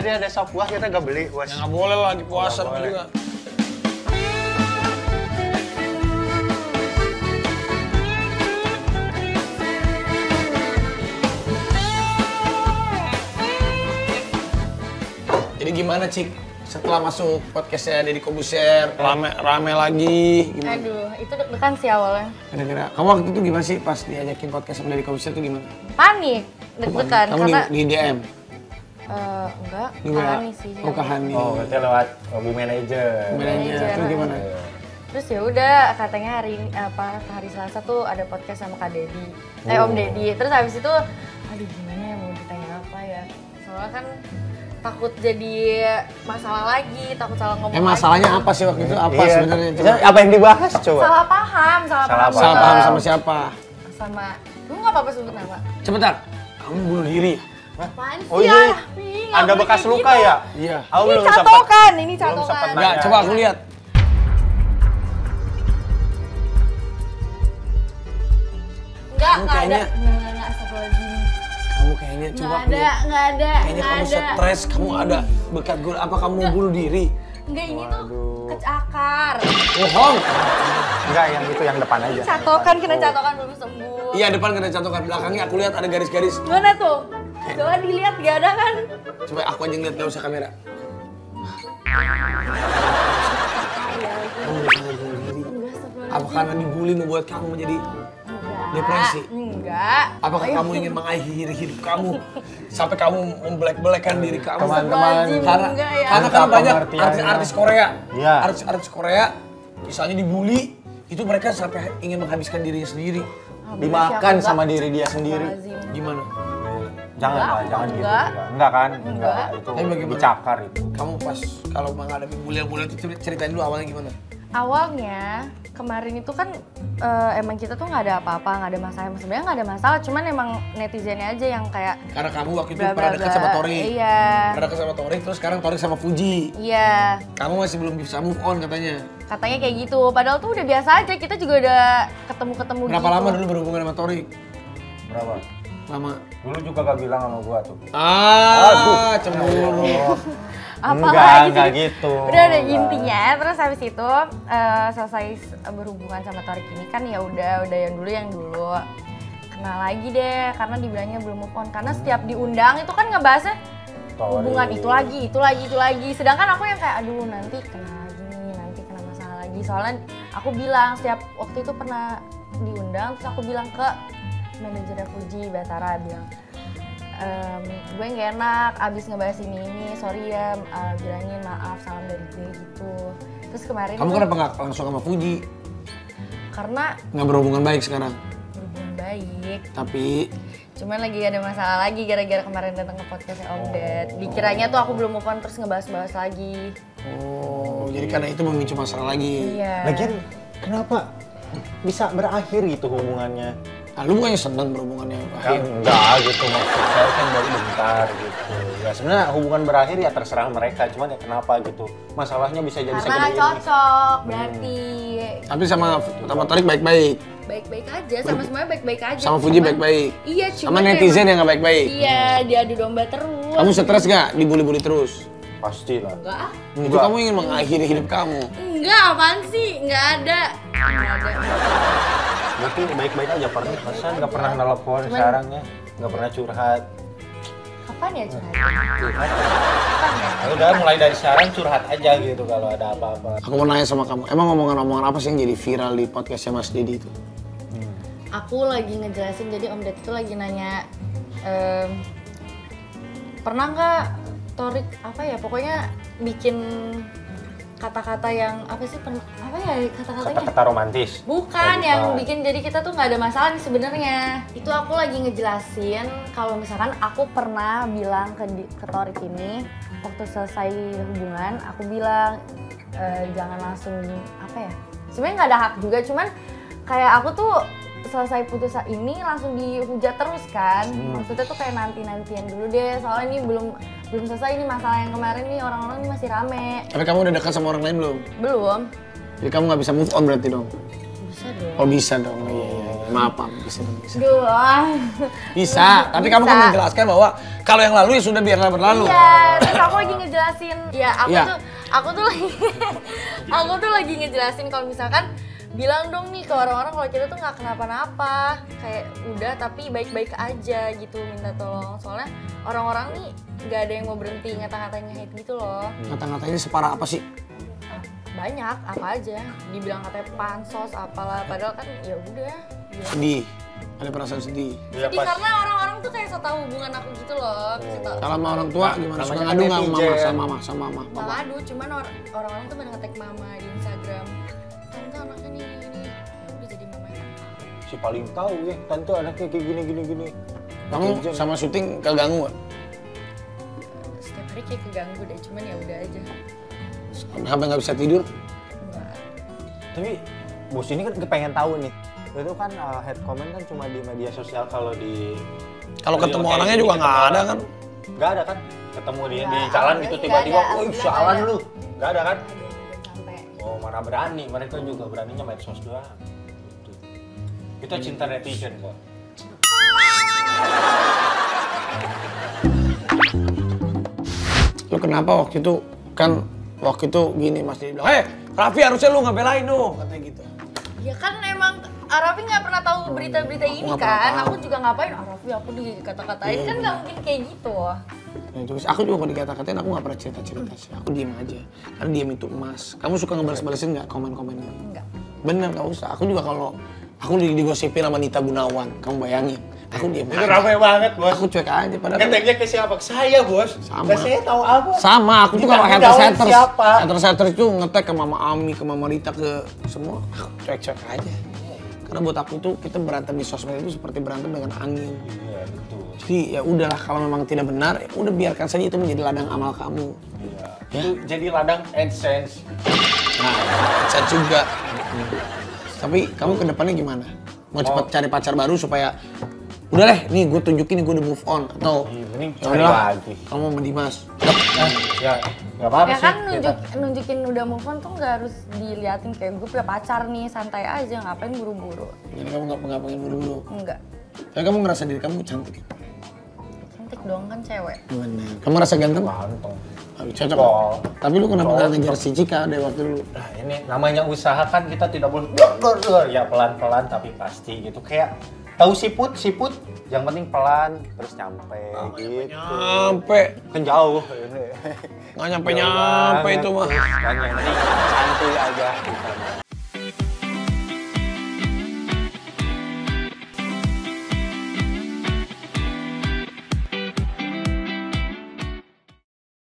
Tadi ada sop buah kita gak beli, Bos. Ya nggak boleh lah di puasa juga. Jadi gimana, Cik? Setelah masuk podcastnya Deddy Corbuzier, rame lagi, gimana? Aduh, itu deg-degan sih awalnya. Kira-kira, kamu waktu itu gimana sih pas diajakin podcast sama Deddy Corbuzier itu gimana? Panik, deg-degan Kamu karena di DM? enggak, Di Kak WA? Hani sih. Oh, Kak Hani. Oh, berarti lewat Bu Manager. Manajer, terus gimana? Terus ya udah katanya hari Selasa tuh ada podcast sama Kak Deddy. Om Deddy. Terus habis itu aduh gimana ya mau ditanya apa ya? Soalnya kan takut jadi masalah lagi, takut salah ngomong. Masalahnya lagi. apa sih waktu itu? Apa Iya. sebenarnya? Coba. Apa yang dibahas coba? Salah paham. Salah Salah paham sama siapa? Sama lu nggak apa-apa sebut nama. Cepetan, kamu bunuh diri? Apaan sih? Oh iya, nggak ada boleh bekas kayak luka gitu. ya? Iya. Aku Ini belum sempat. catokan, ini belum sempat catokan. nanya. Enggak, coba aku lihat. Enggak ada. kayaknya- Enggak, astagfirullahaladzim. Kamu kayaknya coba Nggak ada, nggak ada. Kayaknya kamu stres, kamu ada bekat gula. Apa kamu mau bunuh diri? Enggak, ini tuh kecakar. Bohong. Enggak, yang itu yang depan aja. Catokan, kena catokan belum sembuh. Iya, depan kena catokan, belakangnya aku lihat ada garis-garis. Mana tuh? Coba dilihat, gak ada kan? Coba aku aja ngeliat, gak usah kamera. Kamu bisa bunuh diri. Enggak, astagfirullahaladzim. Apa karena dibully membuat kamu menjadi Enggak. depresi? Enggak. Apakah kamu ingin mengakhiri hidup kamu sampai kamu membelek-belekan diri kamu? Teman-teman. Karena Enggak ya. karena kan Apa banyak pengertiannya? artis-artis Korea, Iya. artis Korea, misalnya dibully, itu mereka sampai ingin menghabiskan dirinya sendiri. Dimakan sama diri dia sendiri. Astagfirullahaladzim. Gimana? Jangan Enggak, lah, jangan gitu. enggak. Enggak kan? Enggak. Itu Tapi bagaimana? dicakar itu. Kamu pas kalau menghadapi bulian-bulian itu ceritain dulu awalnya gimana? Awalnya kemarin itu kan emang kita tuh nggak ada apa-apa, nggak ada masalah. Sebenarnya nggak ada masalah, cuman emang netizennya aja yang kayak Karena kamu waktu itu bla, pernah bla, dekat bla. sama Torik. Iya. Pernah dekat sama Torik, terus sekarang Torik sama Fuji. Iya. Kamu masih belum bisa move on katanya. Katanya kayak gitu. Padahal tuh udah biasa aja. Kita juga udah ketemu-ketemu Berapa gitu. lama dulu berhubungan sama Torik? Berapa? Lama. Dulu juga gak bilang sama gua tuh. Ah, cemburu. Enggak gitu. Udah ada intinya. Terus habis itu selesai berhubungan sama Torik ini kan ya udah yang dulu. Kenal lagi deh karena dibilangnya belum move on. Karena setiap diundang itu kan ngebahasnya hubungan itu lagi. Sedangkan aku yang kayak aduh nanti kena lagi nih, nanti kena masalah lagi. Soalnya aku bilang setiap waktu itu pernah diundang terus aku bilang ke manajernya Fuji, Batara bilang gue nggak enak abis ngebahas ini, sorry ya, bilangin maaf, salam dari gue gitu. Terus kemarin Kamu tuh, kenapa nggak langsung sama Fuji? karena Nggak berhubungan baik sekarang. berhubungan baik, Tapi cuman lagi ada masalah lagi gara-gara kemarin datang ke podcastnya Om Ded. Dikiranya tuh aku belum move on terus ngebahas-bahas lagi. jadi karena itu memicu masalah lagi. Iya. Lagian kenapa bisa berakhir gitu hubungannya? Ah, lu bukannya seneng berhubungannya Kan akhir? enggak gitu, maksud saya kan baru bentar gitu. Ya sebenarnya hubungan berakhir ya terserah mereka, cuman ya kenapa gitu. Masalahnya bisa jadi Karena segede ini. cocok berarti. Tapi sama Torik baik-baik. Baik-baik aja, sama semuanya baik-baik aja. Sama Fuji Cuman- baik-baik. Iya, Sama cuman netizen emang- yang nggak baik-baik. Iya, diadu domba terus. Kamu stres nggak dibully-bully terus? Pasti lah. Enggak ah. Itu kamu ingin mengakhiri hidup kamu. Enggak, apaan sih? Enggak ada. Enggak ada. Berarti baik-baik aja, pernah pesan, nggak pernah nelpon sekarang ya, nggak pernah curhat. Kapan ya curhat? Curhat. Kapan ya? Ya udah mulai dari sekarang curhat aja gitu kalau ada apa-apa. Aku mau nanya sama kamu, emang omongan-omongan apa sih yang jadi viral di podcastnya Mas Deddy itu? Aku lagi ngejelasin, jadi Om Ded itu lagi nanya pernah nggak Torik apa ya, pokoknya bikin kata-kata yang apa sih, apa ya kata-katanya? Kata-kata romantis. Bukan, Oh, yang bukan. bikin jadi kita tuh nggak ada masalah nih sebenarnya. Itu aku lagi ngejelasin kalau misalkan aku pernah bilang ke Torik ini waktu selesai hubungan, aku bilang jangan langsung apa ya. Sebenarnya nggak ada hak juga, cuman kayak aku tuh selesai putus ini langsung dihujat terus kan. Maksudnya tuh kayak nanti-nantian dulu deh, soalnya ini belum selesai ini masalah yang kemarin nih, orang-orang ini masih rame. Tapi kamu udah dekat sama orang lain belum? Belum. Jadi kamu nggak bisa move on berarti dong? Bisa dong. Oh bisa dong, iya. Maaf, bisa. Duh. Bisa, tapi kamu kan menjelaskan bahwa kalau yang lalu ya sudah biarlah berlalu. Iya, terus aku lagi ngejelasin. Ya, Iya. aku tuh lagi aku tuh lagi ngejelasin kalau misalkan bilang dong nih ke orang-orang kalau kita tuh nggak kenapa-napa, kayak udah tapi baik-baik aja gitu, minta tolong. Soalnya orang-orang nih nggak ada yang mau berhenti ngata-ngatain hate gitu loh. Ngata-ngatainnya separah apa sih? Banyak, apa aja, dibilang katanya pansos apalah, padahal kan ya udah. Sedih, ada perasaan sedih. Ya, Jadi karena orang-orang tuh kayak so tau hubungan aku gitu loh. Kalau sama orang tua gimana? Suka Namanya ngadu nggak netizen. sama mama? Nggak ngadu, cuman orang-orang tuh pada nge-tag mama di Instagram. Tante anaknya nih, ya udah jadi mama yang tahu. si paling tahu ya, tante anaknya kayak gini. Kamu sama syuting keganggu nggak? Setiap hari kayak keganggu deh, cuman ya udah aja. Sampai nggak bisa tidur? Enggak. Tapi bos ini kan pengen tahu nih. Itu kan head comment kan cuma di media sosial, kalau di Kalau Real ketemu kayak orangnya gini, juga ketemu nggak ada orang. kan? Nggak ada kan? Ketemu dia di Nggak, jalan nggak gitu sih, tiba-tiba, nggak ada. wih Nggak sialan ada. lu. Nggak ada kan? Jangan sampai. Oh mana berani, mereka juga beraninya medsos doang. Gitu. Itu cinta netizen kok. Lu kenapa waktu itu gini Mas Didi bilang, Raffi harusnya lu nggak belain dong, katanya gitu. Ya kan emang Raffi nggak pernah tahu berita-berita ini nggak pernah kan. tahu. Aku juga ngapain, Raffi aku dikata-katain kan nggak mungkin kayak gitu. Nah, terus aku juga kalau dikata-katain aku nggak pernah cerita sih, aku diem aja. Karena diem itu emas. Kamu suka ngebales-balesin nggak komen-komennya? Enggak. Bener, nggak usah. Aku juga kalau aku digosipin sama Nita Gunawan, kamu bayangin. Aku diem Itu aja. ramai banget bos. Aku cuek aja padahal. Ngeteknya ke siapa? Ke saya bos. Sama. Nah, saya tahu apa? Sama, aku tuh Nita kalau Gunawan siapa? haters itu ngetek ke Mama Ami, ke Mama Rita, ke semua, aku cuek-cuek aja. Karena buat aku tuh kita berantem di sosmed itu seperti berantem dengan angin. Iya betul. Jadi ya udahlah, kalau memang tidak benar, ya udah biarkan saja itu menjadi ladang amal kamu. Iya. Ya? Itu jadi ladang AdSense. Nah, saya juga. Tapi kamu ke depannya gimana? Mau cepat cari pacar baru supaya udah deh, nih gue tunjukin nih gue udah move on, atau Iya, mending ya cari udahlah, lagi. kamu sama Dimas. Ya nggak apa-apa Ya sih. kan kita. nunjukin udah move on tuh nggak harus diliatin kayak gue punya pacar nih, santai aja, ngapain buru-buru. Jadi kamu nggak pengen buru-buru. Enggak. Tapi kamu ngerasa diri kamu cantik. Cantik dong kan cewek. Bener. Kamu ngerasa ganteng? Ganteng. Cocok. Oh. Tapi lu kenapa nggak ngejar si Cika dari waktu dulu? Nah ini namanya usaha kan, kita tidak boleh ya pelan-pelan tapi pasti gitu. Kayak tahu siput, yang penting pelan terus nyampe gitu. Nyampe. Kan jauh ini. Nggak nyampe Jauh nyampe banget. itu mah. Makanya yang penting santuy aja gitu.